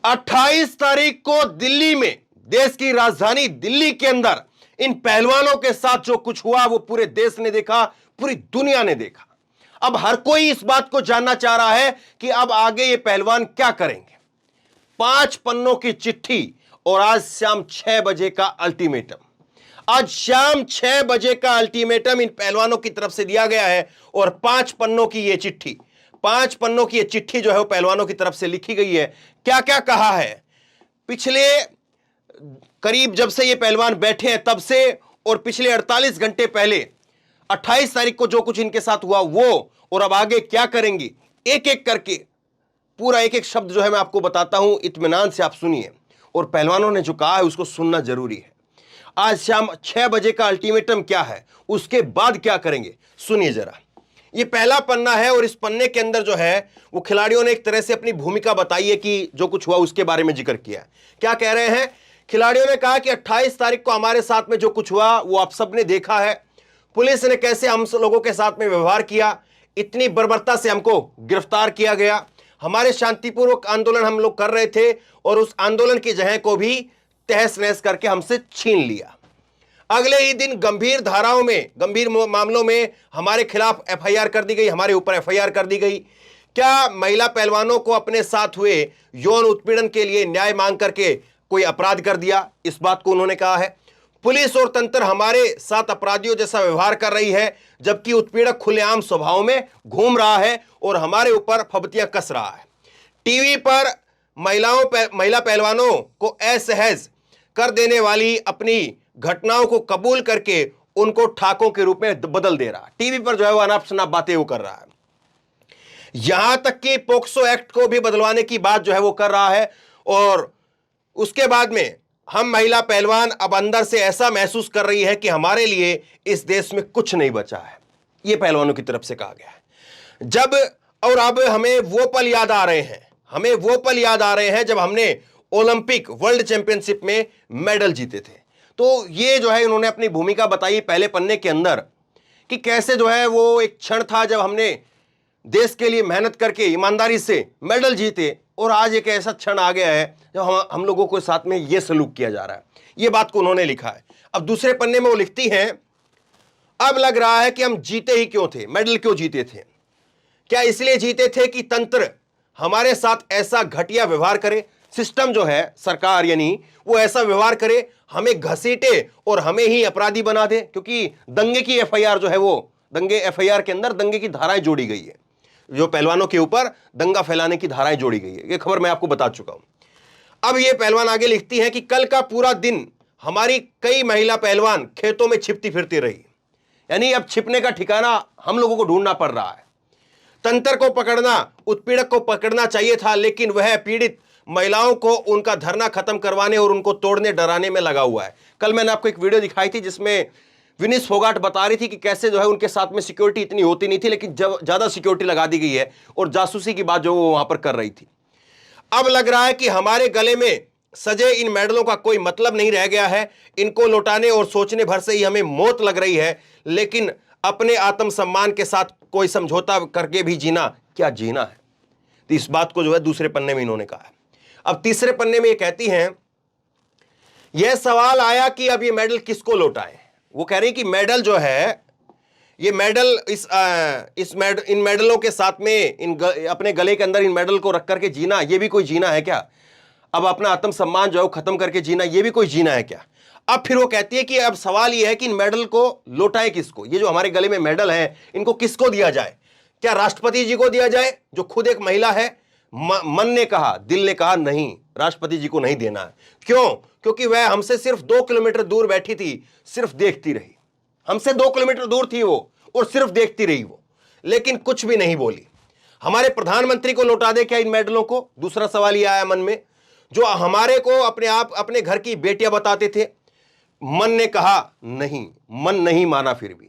28 तारीख को दिल्ली में, देश की राजधानी दिल्ली के अंदर इन पहलवानों के साथ जो कुछ हुआ वो पूरे देश ने देखा, पूरी दुनिया ने देखा। अब हर कोई इस बात को जानना चाह रहा है कि अब आगे ये पहलवान क्या करेंगे। 5 पन्नों की चिट्ठी और आज शाम 6 बजे का अल्टीमेटम। आज शाम 6 बजे का अल्टीमेटम इन पहलवानों की तरफ से दिया गया है और 5 पन्नों की यह चिट्ठी, 5 पन्नों की यह चिट्ठी जो है वो पहलवानों की तरफ से लिखी गई है। क्या क्या कहा है पिछले करीब जब से ये पहलवान बैठे हैं तब से, और पिछले 48 घंटे पहले 28 तारीख को जो कुछ इनके साथ हुआ वो, और अब आगे क्या करेंगे, एक एक करके पूरा एक एक शब्द जो है मैं आपको बताता हूं। इत्मीनान से आप सुनिए, और पहलवानों ने जो कहा है उसको सुनना जरूरी है। आज शाम 6 बजे का अल्टीमेटम क्या है, उसके बाद क्या करेंगे, सुनिए जरा। ये पहला पन्ना है और इस पन्ने के अंदर जो है वो खिलाड़ियों ने एक तरह से अपनी भूमिका बताई है कि जो कुछ हुआ उसके बारे में जिक्र किया। क्या कह रहे हैं खिलाड़ियों ने? कहा कि 28 तारीख को हमारे साथ में जो कुछ हुआ वो आप सबने देखा है। पुलिस ने कैसे हम लोगों के साथ में व्यवहार किया, इतनी बर्बरता से हमको गिरफ्तार किया गया। हमारे शांतिपूर्वक आंदोलन हम लोग कर रहे थे और उस आंदोलन की जगह को भी तहस नहस करके हमसे छीन लिया। अगले ही दिन गंभीर धाराओं में, गंभीर मामलों में हमारे खिलाफ एफआईआर कर दी गई, हमारे ऊपर एफआईआर कर दी गई। क्या महिला पहलवानों को अपने साथ हुए यौन उत्पीड़न के लिए न्याय मांग करके कोई अपराध कर दिया, इस बात को उन्होंने कहा है। पुलिस और तंत्र हमारे साथ अपराधियों जैसा व्यवहार कर रही है, जबकि उत्पीड़क खुलेआम स्वभाव में घूम रहा है और हमारे ऊपर फबतियां कस रहा है। टीवी पर महिला पहलवानों को असहज कर देने वाली अपनी घटनाओं को कबूल करके उनको ठाकों के रूप में बदल दे रहा है। टीवी पर जो है वो अनाप शनाप बातें वो कर रहा है। यहां तक कि पोक्सो एक्ट को भी बदलवाने की बात जो है वो कर रहा है। और उसके बाद में हम महिला पहलवान अब अंदर से ऐसा महसूस कर रही है कि हमारे लिए इस देश में कुछ नहीं बचा है, यह पहलवानों की तरफ से कहा गया है। जब और अब हमें वो पल याद आ रहे हैं, हमें वो पल याद आ रहे हैं जब हमने ओलंपिक वर्ल्ड चैंपियनशिप में मेडल जीते थे। तो ये जो है इन्होंने अपनी भूमिका बताई पहले पन्ने के अंदर कि कैसे जो है वो एक क्षण था जब हमने देश के लिए मेहनत करके ईमानदारी से मेडल जीते, और आज एक ऐसा क्षण आ गया है जब हम लोगों के साथ में ये सलूक किया जा रहा है। ये बात को उन्होंने लिखा है। अब दूसरे पन्ने में वो लिखती हैं, अब लग रहा है कि हम जीते ही क्यों थे, मेडल क्यों जीते थे? क्या इसलिए जीते थे कि तंत्र हमारे साथ ऐसा घटिया व्यवहार करे, सिस्टम जो है सरकार यानी वो ऐसा व्यवहार करे, हमें घसीटे और हमें ही अपराधी बना दे? क्योंकि दंगे की एफआईआर जो है वो दंगे एफआईआर के अंदर दंगे की धाराएं जोड़ी गई है, जो पहलवानों के ऊपर दंगा फैलाने की धाराएं जोड़ी गई है। ये खबर मैं आपको बता चुका हूं। अब ये पहलवान आगे लिखती है कि कल का पूरा दिन हमारी कई महिला पहलवान खेतों में छिपती फिरती रही, यानी अब छिपने का ठिकाना हम लोगों को ढूंढना पड़ रहा है। तंत्र को पकड़ना, उत्पीड़क को पकड़ना चाहिए था, लेकिन वह पीड़ित महिलाओं को उनका धरना खत्म करवाने और उनको तोड़ने डराने में लगा हुआ है। कल मैंने आपको एक वीडियो दिखाई थी जिसमें विनीस फोगाट बता रही थी कि कैसे जो है उनके साथ में सिक्योरिटी इतनी होती नहीं थी, लेकिन ज्यादा सिक्योरिटी लगा दी गई है और जासूसी की बात जो वो वहां पर कर रही थी। अब लग रहा है कि हमारे गले में सजे इन मेडलों का कोई मतलब नहीं रह गया है। इनको लौटाने और सोचने भर से ही हमें मौत लग रही है, लेकिन अपने आत्मसम्मान के साथ कोई समझौता करके भी जीना क्या जीना है? तो इस बात को जो है दूसरे पन्ने में इन्होंने कहा है। अब तीसरे पन्ने में ये कहती हैं, यह सवाल आया कि अब ये मेडल किसको लौटाएं। वो कह रही कि मेडल जो है, ये मेडल इन मेडलों के साथ में अपने गले के अंदर इन मेडल को रख करके जीना, ये भी कोई जीना है क्या? अब अपना आत्मसम्मान जो है खत्म करके जीना, ये भी कोई जीना है क्या? अब फिर वो कहती है कि अब सवाल ये है कि इन मेडल को लौटाएं किसको? ये जो हमारे गले में मेडल है इनको किसको दिया जाए? क्या राष्ट्रपति जी को दिया जाए जो खुद एक महिला है? मन ने कहा, दिल ने कहा नहीं, राष्ट्रपति जी को नहीं देना है। क्यों? क्योंकि वह हमसे सिर्फ 2 किलोमीटर दूर बैठी थी, सिर्फ देखती रही। हमसे 2 किलोमीटर दूर थी वो और सिर्फ देखती रही वो, लेकिन कुछ भी नहीं बोली। हमारे प्रधानमंत्री को लौटा दे क्या इन मेडलों को? दूसरा सवाल यह आया मन में, जो हमारे को अपने आप अपने घर की बेटियां बताते थे। मन ने कहा नहीं, मन नहीं माना फिर भी।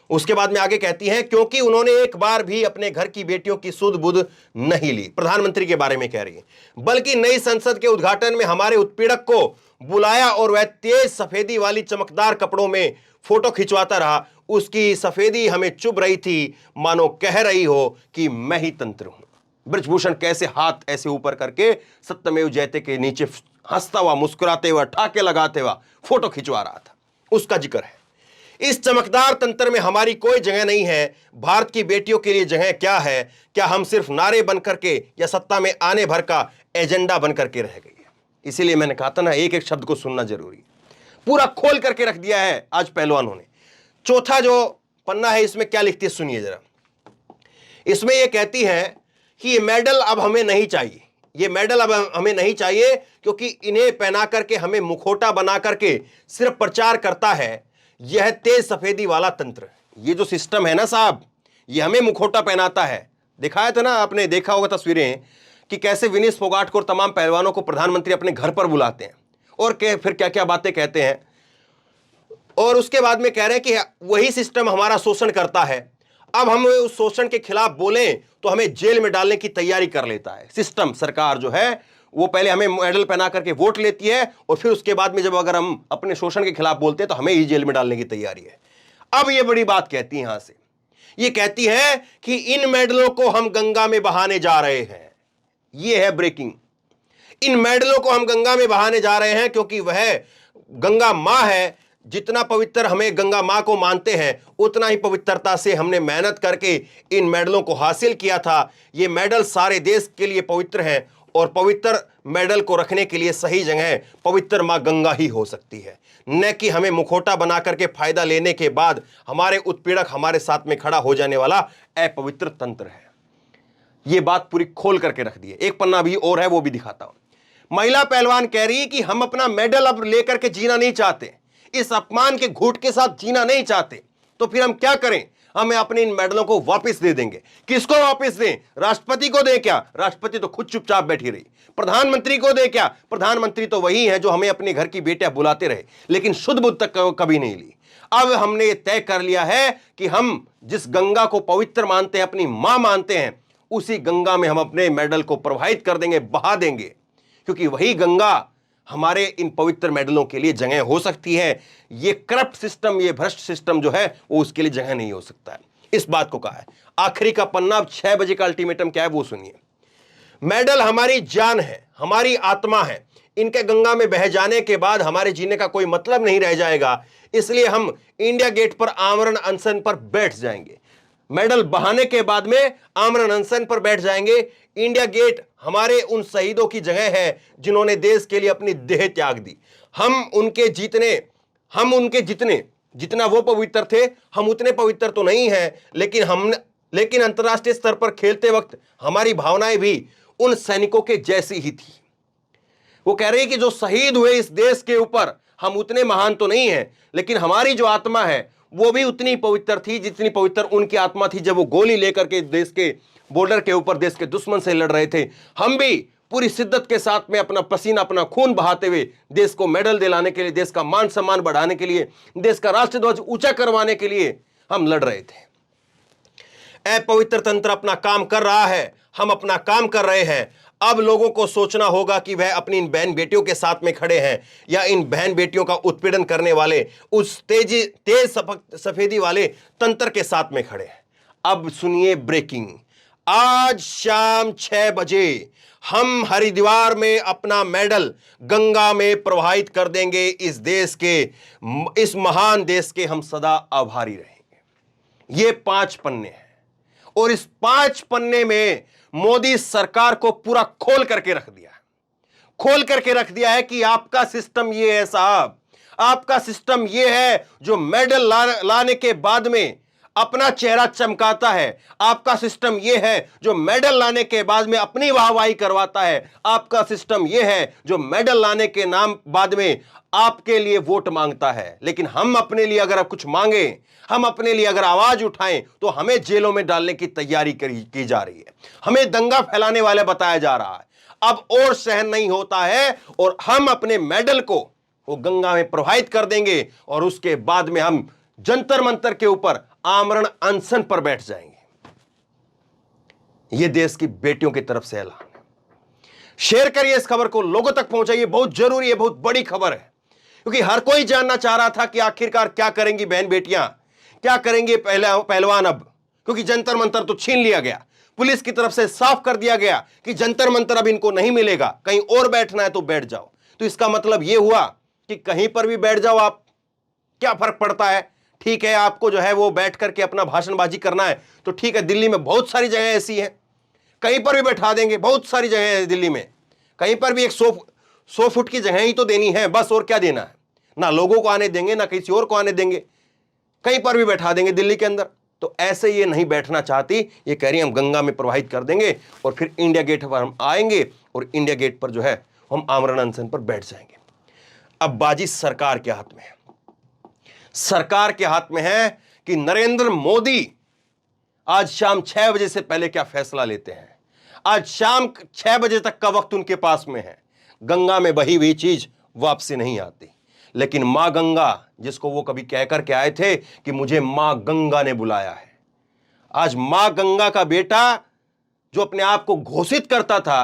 उसके बाद में आगे कहती हैं, क्योंकि उन्होंने एक बार भी अपने घर की बेटियों की सुध बुध नहीं ली। प्रधानमंत्री के बारे में कह रही है, बल्कि नई संसद के उद्घाटन में हमारे उत्पीड़क को बुलाया और वह तेज सफेदी वाली चमकदार कपड़ों में फोटो खिंचवाता रहा। उसकी सफेदी हमें चुभ रही थी, मानो कह रही हो कि मैं ही तंत्र हूं। ब्रजभूषण कैसे हाथ ऐसे ऊपर करके सत्यमेव जयते के नीचे हंसता हुआ, मुस्कुराते हुआ, ठाके लगाते हुआ फोटो खिंचवा रहा था, उसका जिक्र है। इस चमकदार तंत्र में हमारी कोई जगह नहीं है। भारत की बेटियों के लिए जगह क्या है? क्या हम सिर्फ नारे बनकर के या सत्ता में आने भर का एजेंडा बनकर के रह गई है? इसीलिए मैंने कहा था ना, एक एक शब्द को सुनना जरूरी है। पूरा खोल करके रख दिया है आज पहलवानों ने। चौथा जो पन्ना है इसमें क्या लिखती है सुनिए जरा। इसमें यह कहती है कि ये मेडल अब हमें नहीं चाहिए, ये मेडल अब हमें नहीं चाहिए, क्योंकि इन्हें पहना करके हमें मुखौटा बना करके सिर्फ प्रचार करता है यह तेज सफेदी वाला तंत्र। ये जो सिस्टम है ना साहब, ये हमें मुखौटा पहनाता है। दिखाया था ना, आपने देखा होगा तस्वीरें कि कैसे विनेश फोगाट को और तमाम पहलवानों को प्रधानमंत्री अपने घर पर बुलाते हैं और फिर क्या क्या बातें कहते हैं, और उसके बाद में कह रहे हैं कि वही सिस्टम हमारा शोषण करता है। अब हम उस शोषण के खिलाफ बोलें तो हमें जेल में डालने की तैयारी कर लेता है सिस्टम। सरकार जो है वो पहले हमें मेडल पहना करके वोट लेती है और फिर उसके बाद में जब अगर हम अपने शोषण के खिलाफ बोलते हैं तो हमें ही जेल में डालने की तैयारी है। अब ये बड़ी बात कहती है यहां से, ये कहती है कि इन मेडलों को हम गंगा में बहाने जा रहे हैं। ये है ब्रेकिंग। इन मेडलों को हम गंगा में बहाने जा रहे हैं क्योंकि वह गंगा मां है। जितना पवित्र हमें गंगा मां को मानते हैं उतना ही पवित्रता से हमने मेहनत करके इन मेडलों को हासिल किया था। ये मेडल सारे देश के लिए पवित्र हैं और पवित्र मेडल को रखने के लिए सही जगह पवित्र मां गंगा ही हो सकती है, न कि हमें मुखौटा बना करके फायदा लेने के बाद हमारे उत्पीड़क हमारे साथ में खड़ा हो जाने वाला अपवित्र तंत्र है। यह बात पूरी खोल करके रख दी है। एक पन्ना भी और है, वो भी दिखाता हूं। महिला पहलवान कह रही है कि हम अपना मेडल अब लेकर के जीना नहीं चाहते, इस अपमान के घूंट के साथ जीना नहीं चाहते, तो फिर हम क्या करें? हमें अपने इन मेडलों को वापस दे देंगे। किसको वापस दें? राष्ट्रपति को दे क्या? राष्ट्रपति तो खुद चुपचाप बैठी रही। प्रधानमंत्री को दे क्या? प्रधानमंत्री तो वही है जो हमें अपने घर की बेटियां बुलाते रहे, लेकिन शुद्ध बुद्ध तक कभी नहीं ली। अब हमने तय कर लिया है कि हम जिस गंगा को पवित्र मानते हैं, अपनी मां मानते हैं, उसी गंगा में हम अपने मेडल को प्रवाहित कर देंगे, बहा देंगे, क्योंकि वही गंगा हमारे इन पवित्र मेडलों के लिए जगह हो सकती है। ये करप्ट सिस्टम, ये भ्रष्ट सिस्टम जो है वो उसके लिए जगह नहीं हो सकता है। इस बात को कहा है। आखिरी का पन्ना, 6 बजे का अल्टीमेटम क्या है वो सुनिए। मेडल हमारी जान है, हमारी आत्मा है। इनके गंगा में बह जाने के बाद हमारे जीने का कोई मतलब नहीं रह जाएगा, इसलिए हम इंडिया गेट पर आमरण अनशन पर बैठ जाएंगे। मेडल बहाने के बाद में आमरण अनशन पर बैठ जाएंगे। इंडिया गेट हमारे उन शहीदों की जगह है जिन्होंने देश के लिए अपनी देह त्याग दी। हम उनके जितने जितना वो पवित्र थे, हम उतने पवित्र तो नहीं हैं, लेकिन अंतर्राष्ट्रीय स्तर पर खेलते वक्त हमारी भावनाएं भी उन सैनिकों के जैसी ही थी। वो कह रहे हैं कि जो शहीद हुए इस देश के ऊपर, हम उतने महान तो नहीं हैं, लेकिन हमारी जो आत्मा है वो भी उतनी पवित्र थी जितनी पवित्र उनकी आत्मा थी जब वो गोली लेकर के देश के बॉर्डर के ऊपर देश के दुश्मन से लड़ रहे थे। हम भी पूरी शिद्दत के साथ में अपना पसीना, अपना खून बहाते हुए देश को मेडल दिलाने के लिए, देश का मान सम्मान बढ़ाने के लिए, देश का राष्ट्रध्वज ऊंचा करवाने के लिए हम लड़ रहे थे। अपवित्र तंत्र अपना काम कर रहा है, हम अपना काम कर रहे हैं। अब लोगों को सोचना होगा कि वह अपनी इन बहन बेटियों के साथ में खड़े हैं या इन बहन बेटियों का उत्पीड़न करने वाले उस तेज सफेदी वाले तंत्र के साथ में खड़े हैं। अब सुनिए ब्रेकिंग। आज शाम 6 बजे हम हरिद्वार में अपना मेडल गंगा में प्रवाहित कर देंगे। इस देश के, इस महान देश के हम सदा आभारी रहेंगे। ये 5 पन्ने हैं और इस 5 पन्ने में मोदी सरकार को पूरा खोल करके रख दिया है। खोल करके रख दिया है कि आपका सिस्टम ये है साहब, आपका सिस्टम ये है जो मेडल लाने के बाद में अपना चेहरा चमकाता है। आपका सिस्टम यह है जो मेडल लाने के बाद में अपनी वाहवाही करवाता है। आपका सिस्टम यह है जो मेडल लाने के नाम बाद में आपके लिए वोट मांगता है। लेकिन हम अपने लिए अगर कुछ मांगे, हम अपने लिए अगर आवाज उठाएं तो हमें जेलों में डालने की तैयारी की जा रही है, हमें दंगा फैलाने वाले बताया जा रहा है। अब और सहन नहीं होता है और हम अपने मेडल को वो गंगा में प्रवाहित कर देंगे और उसके बाद में हम जंतर मंतर के ऊपर आमरण अनशन पर बैठ जाएंगे। यह देश की बेटियों की तरफ से ऐलान है। शेयर करिए इस खबर को, लोगों तक पहुंचाइए, बहुत जरूरी है, बहुत बड़ी खबर है, क्योंकि हर कोई जानना चाह रहा था कि आखिरकार क्या करेंगी बहन बेटियां, क्या करेंगे पहलवान अब, क्योंकि जंतर मंतर तो छीन लिया गया। पुलिस की तरफ से साफ कर दिया गया कि जंतर मंतर अब इनको नहीं मिलेगा, कहीं और बैठना है तो बैठ जाओ। तो इसका मतलब यह हुआ कि कहीं पर भी बैठ जाओ आप, क्या फर्क पड़ता है। ठीक है, आपको जो है वो बैठ करके अपना भाषणबाजी करना है तो ठीक है, दिल्ली में बहुत सारी जगह ऐसी हैं, कहीं पर भी बैठा देंगे। बहुत सारी जगह है दिल्ली में, कहीं पर भी एक 100 फुट की जगह ही तो देनी है बस, और क्या देना है। ना लोगों को आने देंगे, ना किसी और को आने देंगे, कहीं पर भी बैठा देंगे दिल्ली के अंदर। तो ऐसे ये नहीं बैठना चाहती, ये कह रही हम गंगा में प्रवाहित कर देंगे और फिर इंडिया गेट पर हम आएंगे और इंडिया गेट पर जो है हम आमरण अनशन पर बैठ जाएंगे। अब बाजी सरकार के हाथ में है। सरकार के हाथ में है कि नरेंद्र मोदी आज शाम 6 बजे से पहले क्या फैसला लेते हैं। आज शाम 6 बजे तक का वक्त उनके पास में है। गंगा में बही हुई चीज वापसी नहीं आती, लेकिन मां गंगा, जिसको वो कभी कहकर के आए थे कि मुझे मां गंगा ने बुलाया है, आज मां गंगा का बेटा जो अपने आप को घोषित करता था,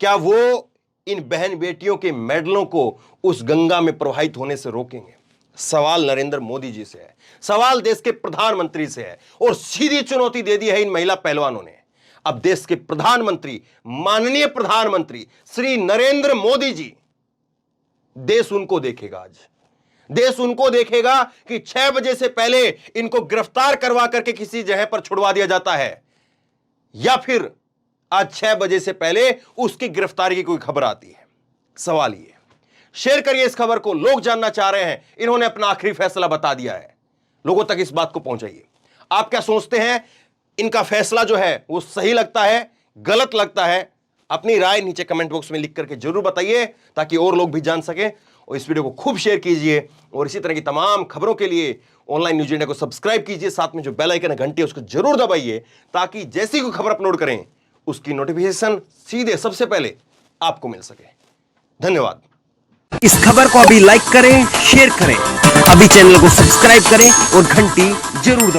क्या वो इन बहन बेटियों के मेडलों को उस गंगा में प्रवाहित होने से रोकेंगे। सवाल नरेंद्र मोदी जी से है, सवाल देश के प्रधानमंत्री से है, और सीधी चुनौती दे दी है इन महिला पहलवानों ने। अब देश के प्रधानमंत्री, माननीय प्रधानमंत्री श्री नरेंद्र मोदी जी, देश उनको देखेगा। आज देश उनको देखेगा कि 6 बजे से पहले इनको गिरफ्तार करवा करके किसी जगह पर छुड़वा दिया जाता है, या फिर आज 6 बजे से पहले उसकी गिरफ्तारी की कोई खबर आती है। सवाल ये, शेयर करिए इस खबर को, लोग जानना चाह रहे हैं। इन्होंने अपना आखिरी फैसला बता दिया है, लोगों तक इस बात को पहुंचाइए। आप क्या सोचते हैं, इनका फैसला जो है वो सही लगता है, गलत लगता है? अपनी राय नीचे कमेंट बॉक्स में लिख करके जरूर बताइए, ताकि और लोग भी जान सके। और इस वीडियो को खूब शेयर कीजिए, और इसी तरह की तमाम खबरों के लिए ऑनलाइन न्यूज इंडिया को सब्सक्राइब कीजिए। साथ में जो बेल आइकन है, घंटी है, उसको जरूर दबाइए, ताकि जैसी कोई खबर अपलोड करें उसकी नोटिफिकेशन सीधे सबसे पहले आपको मिल सके। धन्यवाद। इस खबर को अभी लाइक करें, शेयर करें, अभी चैनल को सब्सक्राइब करें और घंटी जरूर दबाएं।